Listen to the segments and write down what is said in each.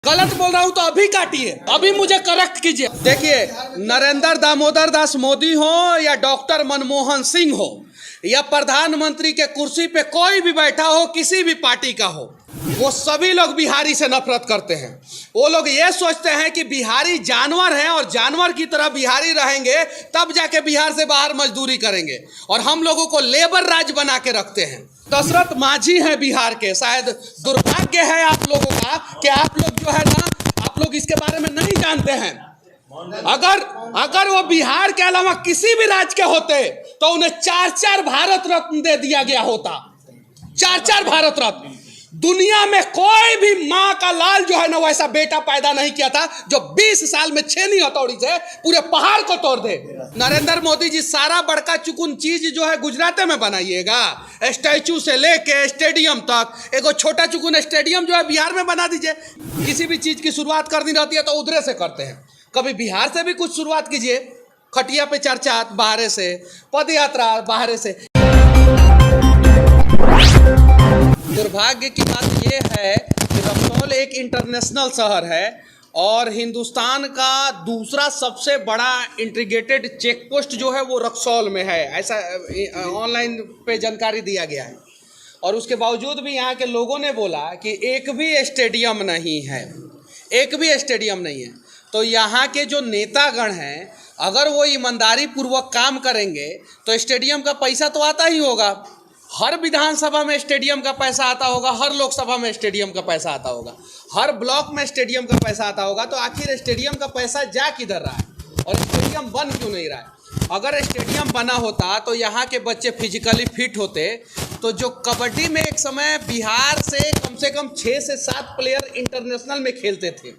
गलत बोल रहा हूं तो अभी काटिए, अभी मुझे करेक्ट कीजिए। देखिए, नरेंद्र दामोदर दास मोदी हो या डॉक्टर मनमोहन सिंह हो या प्रधानमंत्री के कुर्सी पे कोई भी बैठा हो, किसी भी पार्टी का हो, वो सभी लोग बिहारी से नफरत करते हैं। वो लोग ये सोचते हैं कि बिहारी जानवर हैं और जानवर की तरह बिहारी रहेंगे तब जाके बिहार से बाहर मजदूरी करेंगे, और हम लोगों को लेबर राज बना के रखते हैं। दशरथ मांझी हैं बिहार के। शायद दुर्भाग्य है आप लोगों का कि आप लोग जो है ना, आप लोग इसके बारे में नहीं जानते हैं। अगर वो बिहार के अलावा किसी भी राज्य के होते तो उन्हें 4-4 भारत रत्न दे दिया गया होता। 4-4 भारत रत्न। दुनिया में कोई भी माँ का लाल जो है ना, वैसा बेटा पैदा नहीं किया था जो 20 साल में छेनी हथौड़ी से पूरे पहाड़ को तोड़ दे। नरेंद्र मोदी जी, सारा बड़का चुकुन चीज जो है गुजरात में बनाइएगा, स्टैचू से लेके स्टेडियम तक। एगो छोटा चुकुन स्टेडियम जो है बिहार में बना दीजिए। किसी भी चीज की शुरुआत करनी रहती है तो उधरे से करते हैं। कभी बिहार से भी कुछ शुरुआत कीजिए। खटिया पे चर्चा बाहर से, पद यात्रा बाहर से। दुर्भाग्य की बात यह है कि रक्सौल एक इंटरनेशनल शहर है और हिंदुस्तान का दूसरा सबसे बड़ा इंटीग्रेटेड चेक पोस्ट जो है वो रक्सौल में है। ऐसा ऑनलाइन पे जानकारी दिया गया है। और उसके बावजूद भी यहाँ के लोगों ने बोला कि एक भी स्टेडियम नहीं है, एक भी स्टेडियम नहीं है। तो यहाँ के जो नेतागण हैं, अगर वो ईमानदारी पूर्वक काम करेंगे तो स्टेडियम का पैसा तो आता ही होगा। हर विधानसभा में स्टेडियम का पैसा आता होगा, हर लोकसभा में स्टेडियम का पैसा आता होगा, हर ब्लॉक में स्टेडियम का पैसा आता होगा। तो आखिर स्टेडियम का पैसा जा किधर रहा है और स्टेडियम बन क्यों नहीं रहा है? अगर स्टेडियम बना होता तो यहाँ के बच्चे फिजिकली फिट होते। तो जो कबड्डी में एक समय बिहार से कम 6 से 7 प्लेयर इंटरनेशनल में खेलते थे,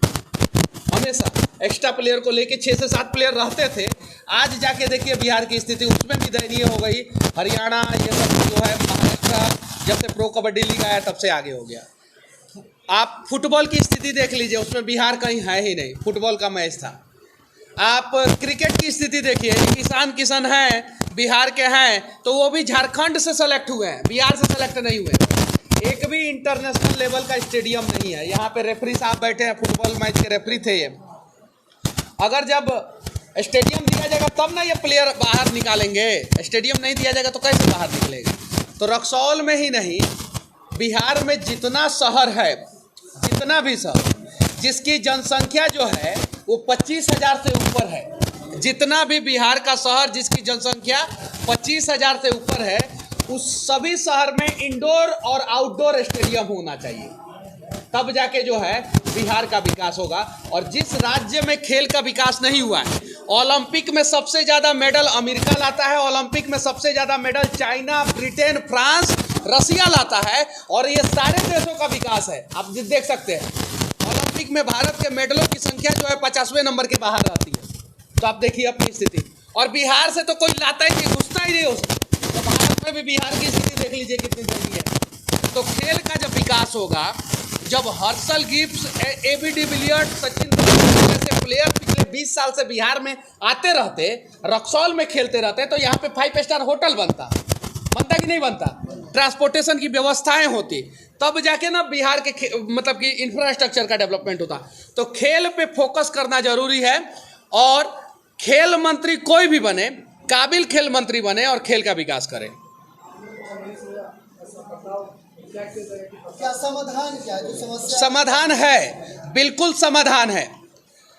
हमेशा एक्स्ट्रा प्लेयर को लेके 6 से 7 प्लेयर रहते थे। आज जाके देखिए बिहार की स्थिति उसमें भी दयनीय हो गई। हरियाणा ये सब जो है, महाराष्ट्र जब से प्रो कबड्डी लीग आया तब से आगे हो गया। आप फुटबॉल की स्थिति देख लीजिए, उसमें बिहार कहीं है ही नहीं। फुटबॉल का मैच था। आप क्रिकेट की स्थिति देखिए, ईशान किशन हैं, बिहार के हैं, तो वो भी झारखंड से सेलेक्ट हुए हैं, बिहार से सेलेक्ट नहीं हुए। एक भी इंटरनेशनल लेवल का स्टेडियम नहीं है। यहाँ पे रेफरी साहब बैठे हैं, फुटबॉल मैच के रेफरी थे ये। अगर जब स्टेडियम दिया जाएगा तब ना ये प्लेयर बाहर निकालेंगे, स्टेडियम नहीं दिया जाएगा तो कैसे बाहर निकलेगा? तो रक्सौल में ही नहीं, बिहार में जितना शहर है, जितना भी शहर जिसकी जनसंख्या जो है वो 25,000 से ऊपर है, जितना भी बिहार का शहर जिसकी जनसंख्या 25,000 से ऊपर है, उस सभी शहर में इंडोर और आउटडोर स्टेडियम होना चाहिए। तब जाके जो है बिहार का विकास होगा। और जिस राज्य में खेल का विकास नहीं हुआ है, ओलंपिक में सबसे ज़्यादा मेडल अमेरिका लाता है, ओलंपिक में सबसे ज़्यादा मेडल चाइना, ब्रिटेन, फ्रांस, रसिया लाता है, और ये सारे देशों का विकास है। आप देख सकते हैं ओलंपिक में भारत के मेडलों की संख्या जो है 50वें नंबर के बाहर रहती है। तो आप देखिए अपनी स्थिति। और बिहार से तो कोई लाता ही नहीं, घुसता ही नहीं हो सकता। तो भारत में भी बिहार की स्थिति देख लीजिए कितनी जल्दी है। तो खेल का जब विकास होगा, जब Herschelle Gibbs, AB de Villiers, Sachin जैसे प्लेयर पिछले 20 साल से बिहार में आते रहते, रक्सौल में खेलते रहते, तो यहाँ पे 5 स्टार होटल बनता कि नहीं बनता? ट्रांसपोर्टेशन की व्यवस्थाएं होती, तब जाके ना बिहार के मतलब कि इंफ्रास्ट्रक्चर का डेवलपमेंट होता। तो खेल पे फोकस करना जरूरी है। और खेल मंत्री कोई भी बने, काबिल खेल मंत्री बने और खेल का विकास करे। क्या समाधान, क्या जो समस्या? समाधान है, बिल्कुल समाधान है।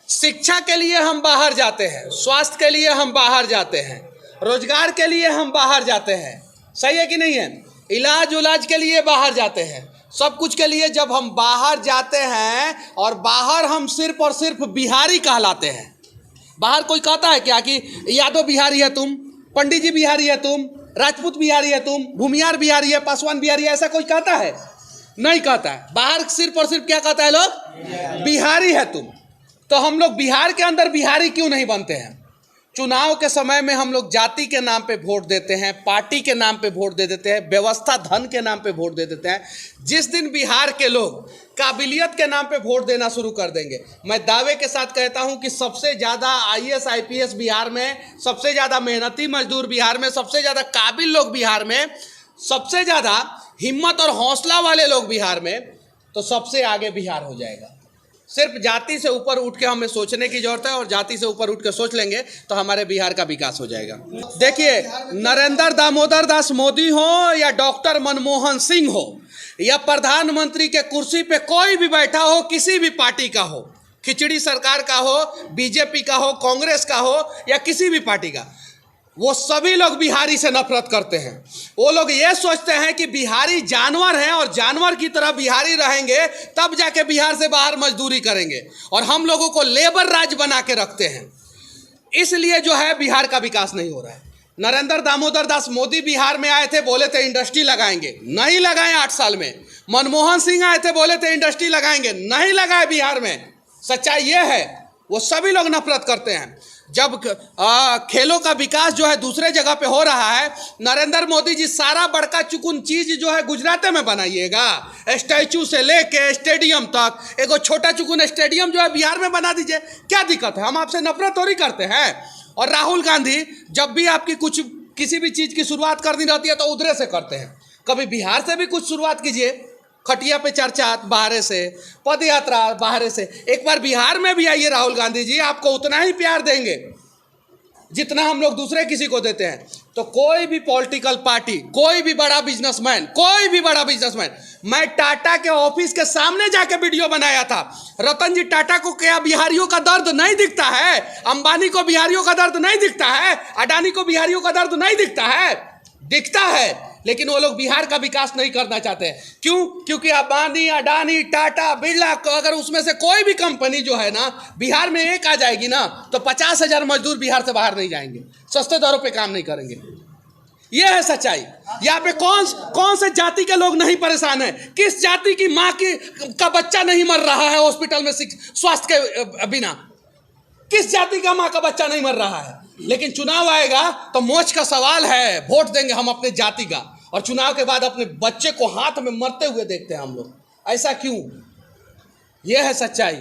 शिक्षा के लिए हम बाहर जाते हैं, स्वास्थ्य के लिए हम बाहर जाते हैं, रोजगार के लिए हम बाहर जाते हैं, सही है कि नहीं है? इलाज के लिए बाहर जाते हैं, सब कुछ के लिए जब हम बाहर जाते हैं, और बाहर हम सिर्फ और सिर्फ बिहारी कहलाते हैं। बाहर कोई कहता है क्या कि यादव बिहारी है तुम, पंडित जी बिहारी है तुम, राजपूत बिहारी है तुम, भूमियार बिहारी है, पासवान बिहारी है? ऐसा कोई कहता है? नहीं कहता है। बाहर सिर्फ और सिर्फ क्या कहता है लोग? बिहारी है तुम। तो हम लोग बिहार के अंदर बिहारी क्यों नहीं बनते हैं? चुनाव के समय में हम लोग जाति के नाम पे वोट देते हैं, पार्टी के नाम पे वोट दे देते हैं, व्यवस्था धन के नाम पे वोट दे देते हैं। जिस दिन बिहार के लोग काबिलियत के नाम पे वोट देना शुरू कर देंगे, मैं दावे के साथ कहता हूं कि सबसे ज़्यादा IAS IPS बिहार में, सबसे ज़्यादा मेहनती मजदूर बिहार में, सबसे ज़्यादा काबिल लोग बिहार में, सबसे ज़्यादा हिम्मत और हौसला वाले लोग बिहार में, तो सबसे आगे बिहार हो जाएगा। सिर्फ जाति से ऊपर उठ के हमें सोचने की जरूरत है, और जाति से ऊपर उठ के सोच लेंगे तो हमारे बिहार का विकास हो जाएगा। देखिए, नरेंद्र दामोदर दास मोदी हो या डॉक्टर मनमोहन सिंह हो या प्रधानमंत्री के कुर्सी पे कोई भी बैठा हो, किसी भी पार्टी का हो, खिचड़ी सरकार का हो, बीजेपी का हो, कांग्रेस का हो या किसी भी पार्टी का, वो सभी लोग बिहारी से नफरत करते हैं। वो लोग ये सोचते हैं कि बिहारी जानवर हैं और जानवर की तरह बिहारी रहेंगे तब जाके बिहार से बाहर मजदूरी करेंगे, और हम लोगों को लेबर राज बना के रखते हैं। इसलिए जो है बिहार का विकास नहीं हो रहा है। नरेंद्र दामोदर दास मोदी बिहार में आए थे, बोले थे इंडस्ट्री लगाएंगे, नहीं लगाए 8 साल में। मनमोहन सिंह आए थे, बोले थे इंडस्ट्री लगाएंगे, नहीं लगाए बिहार में। सच्चाई ये है, वो सभी लोग नफरत करते हैं। जब खेलों का विकास जो है दूसरे जगह पे हो रहा है, नरेंद्र मोदी जी सारा बड़का चुकुन चीज जो है गुजरात में बनाइएगा, स्टैचू से लेके स्टेडियम तक, एगो छोटा चुकुन स्टेडियम जो है बिहार में बना दीजिए, क्या दिक्कत है? हम आपसे नफरत थोड़ी करते हैं। और राहुल गांधी जब भी आपकी किसी भी चीज की शुरुआत करनी रहती है तो उधरे से करते हैं। कभी बिहार से भी कुछ शुरुआत कीजिए, खटिया पे चर्चा बाहर से, पद यात्रा बाहर से। एक बार बिहार में भी आइए राहुल गांधी जी, आपको उतना ही प्यार देंगे जितना हम लोग दूसरे किसी को देते हैं। तो कोई भी पॉलिटिकल पार्टी, कोई भी बड़ा बिजनेसमैन, मैं टाटा के ऑफिस के सामने जाके वीडियो बनाया था। रतन जी टाटा को क्या बिहारियों का दर्द नहीं दिखता है? अंबानी को बिहारियों का दर्द नहीं दिखता है? अडानी को बिहारियों का दर्द नहीं दिखता है? दिखता है, लेकिन वो लोग बिहार का विकास नहीं करना चाहते हैं। क्यों? क्योंकि अंबानी, अडानी, टाटा, बिरला, अगर उसमें से कोई भी कंपनी जो है ना बिहार में एक आ जाएगी ना, तो 50,000 मजदूर बिहार से बाहर नहीं जाएंगे, सस्ते दरों पे काम नहीं करेंगे। यह है सच्चाई। यहाँ पे कौन से जाति के लोग नहीं परेशान हैं? किस जाति की माँ का बच्चा नहीं मर रहा है हॉस्पिटल में स्वास्थ्य के बिना? किस जाति का माँ का बच्चा नहीं मर रहा है? लेकिन चुनाव आएगा तो मोच का सवाल है, वोट देंगे हम अपने जाति का, और चुनाव के बाद अपने बच्चे को हाथ में मरते हुए देखते हैं हम लोग। ऐसा क्यों? यह है सच्चाई।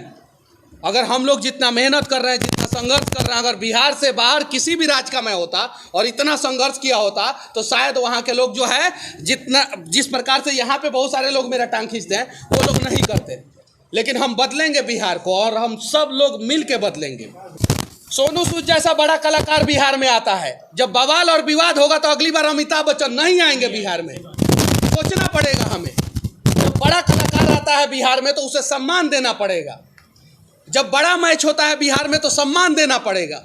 अगर हम लोग जितना मेहनत कर रहे हैं, जितना संघर्ष कर रहे हैं, अगर बिहार से बाहर किसी भी राज्य का मैं होता और इतना संघर्ष किया होता, तो शायद वहाँ के लोग जो है जिस प्रकार से यहाँ पे बहुत सारे लोग मेरा टांग खींचते हैं, वो लोग नहीं करते। लेकिन हम बदलेंगे बिहार को, और हम सब लोग मिल के बदलेंगे। सोनू सूद जैसा बड़ा कलाकार बिहार में आता है, जब बवाल और विवाद होगा तो अगली बार अमिताभ बच्चन नहीं आएंगे बिहार में। सोचना पड़ेगा हमें। जब बड़ा कलाकार आता है बिहार में तो उसे सम्मान देना पड़ेगा। जब बड़ा मैच होता है बिहार में तो सम्मान देना पड़ेगा।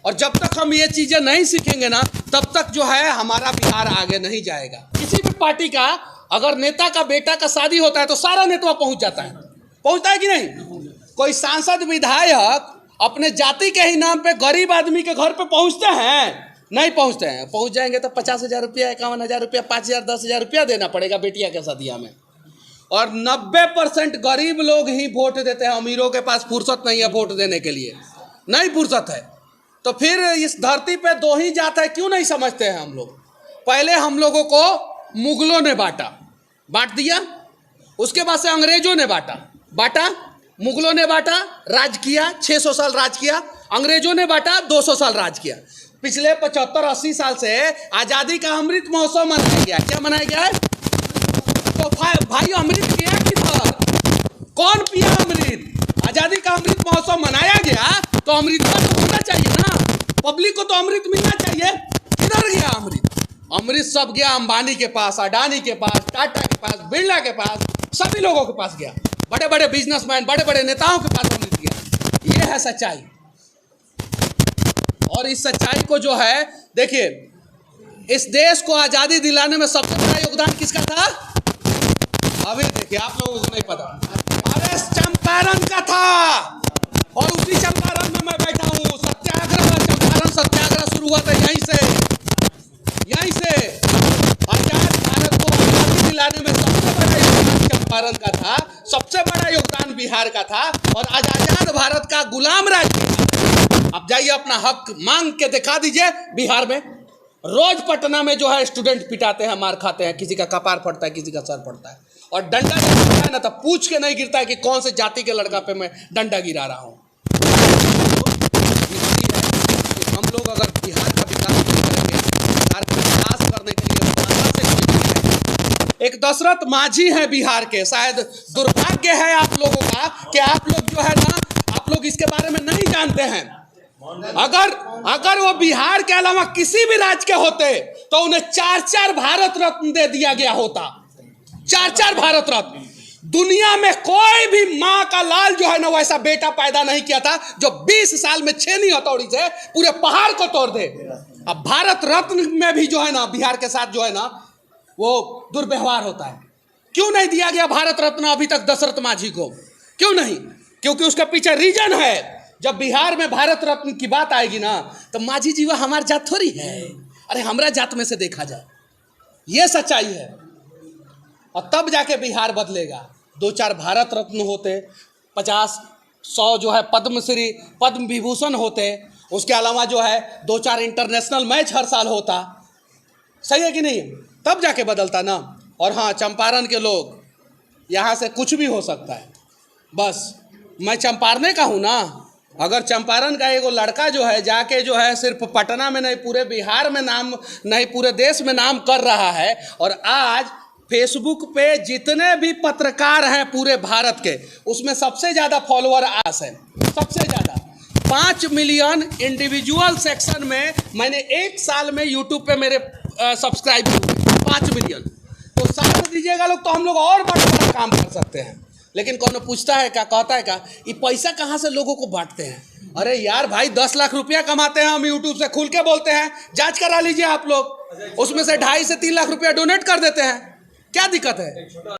और जब तक हम ये चीज़ें नहीं सीखेंगे ना, तब तक जो है हमारा बिहार आगे नहीं जाएगा। किसी भी पार्टी का अगर नेता का बेटा का शादी होता है तो सारा नेता पहुँच जाता है, पहुँचता है कि नहीं? कोई सांसद विधायक अपने जाति के ही नाम पे गरीब आदमी के घर पे पहुंचते हैं? नहीं पहुंचते हैं। पहुंच जाएंगे तो 50,000 रुपया, 51,000 रुपया, 5,000, 10,000 रुपया देना पड़ेगा बेटिया के शादिया में। और 90% गरीब लोग ही वोट देते हैं। अमीरों के पास फुर्सत नहीं है वोट देने के लिए, नहीं फुर्सत है। तो फिर इस धरती पे दो ही जात है, क्यों नहीं समझते हैं हम लोग? पहले हम लोगों को मुगलों ने बांट दिया, उसके बाद से अंग्रेजों ने बांटा, मुगलों ने बांटा, राज किया, 600 साल राज किया। अंग्रेजों ने बांटा, 200 साल राज किया। पिछले 75-80 साल से आज़ादी का अमृत महोत्सव मनाया गया। क्या मनाया गया है? तो भाई अमृत पिया किधर? कौन पिया अमृत? आज़ादी का अमृत महोत्सव मनाया गया तो अमृत तो होना चाहिए ना, पब्लिक को तो अमृत मिलना चाहिए। किधर गया अमृत? अमृत सब गया अंबानी के पास, अडानी के पास, टाटा के पास, बिरला के पास, सभी लोगों के पास गया। बड़े बड़े बिजनेसमैन, बड़े बड़े नेताओं के पास अमृत गया। ये है सच्चाई। और इस सच्चाई को जो है, देखिए, इस देश को आज़ादी दिलाने में सबसे बड़ा योगदान किसका था? अभी देखिए, आप लोगों को नहीं पता, अरे चंपारण का था। और उसी चंपारण में मैं बैठा हूँ। सत्याग्रह, चंपारण सत्याग्रह शुरू हुआ था यहीं से। आजाद भारत को आज़ादी दिलाने में सबसे बड़ा योगदान चंपारण का था, सबसे बड़ा योगदान बिहार का था। और आजाद भारत का गुलाम राज था। अब जाइए अपना हक मांग के दिखा दीजिए। बिहार में रोज पटना में जो है स्टूडेंट पिटाते हैं, मार खाते हैं, किसी का कपार फटता है, किसी का सर फटता है। और डंडा जब गिरता है ना, तब पूछ के नहीं गिरता है कि कौन से जाति के लड़का पे मैं डंडा गिरा रहा हूँ। हम लोग अगर बिहार का विकास नहीं करेंगे, बिहार का विकास करने के लिए एक दशरथ मांझी है बिहार के। शायद दुर्भाग्य है आप लोगों का कि आप लोग जो है ना, आप लोग इसके बारे में नहीं जानते हैं। अगर वो बिहार के अलावा किसी भी राज्य के होते तो उन्हें 4-4 भारत रत्न दे दिया गया होता। 4-4 भारत रत्न। दुनिया में कोई भी माँ का लाल जो है ना वैसा बेटा पैदा नहीं किया था जो 20 साल में छेनी हथौड़ी से पूरे पहाड़ को तोड़ दे। अब भारत रत्न में भी जो है ना बिहार के साथ जो है ना वो दुर्व्यवहार होता है। क्यों नहीं दिया गया भारत रत्न अभी तक दशरथ मांझी को? क्यों नहीं? क्योंकि उसके पीछे रीजन है। जब बिहार में भारत रत्न की बात आएगी ना तो मांझी जी वो हमारे जात थोड़ी है। अरे हमारा जात में से देखा जाए, ये सच्चाई है। और तब जाके बिहार बदलेगा। 2-4 भारत रत्न होते, 50-100 जो है पद्मश्री पद्म विभूषण होते, उसके अलावा जो है 2-4 इंटरनेशनल मैच हर साल होता। सही है कि नहीं? तब जाके बदलता ना। और हाँ, चंपारण के लोग, यहाँ से कुछ भी हो सकता है। बस मैं चंपारने का हूँ ना। अगर चंपारण का एगो लड़का जो है जाके जो है सिर्फ पटना में नहीं पूरे बिहार में नाम नहीं पूरे देश में नाम कर रहा है, और आज फेसबुक पे जितने भी पत्रकार हैं पूरे भारत के उसमें सबसे ज़्यादा फॉलोअर आस है, सबसे ज़्यादा 5 मिलियन इंडिविजुअल सेक्शन में मैंने 1 साल में यूट्यूब पे मेरे सब्सक्राइब हुए 5 मिलियन। तो समझ दीजिएगा लोग, तो हम लोग और बड़ा काम कर सकते हैं। लेकिन कौन पूछता है क्या, कहता है क्या, ये पैसा कहाँ से लोगों को बांटते हैं? अरे यार भाई 10 लाख रुपया कमाते हैं हम यूट्यूब से, खुल के बोलते हैं, जांच करा लीजिए आप लोग। उसमें से 2.5 से 3 लाख रुपया डोनेट कर देते हैं। क्या दिक्कत है?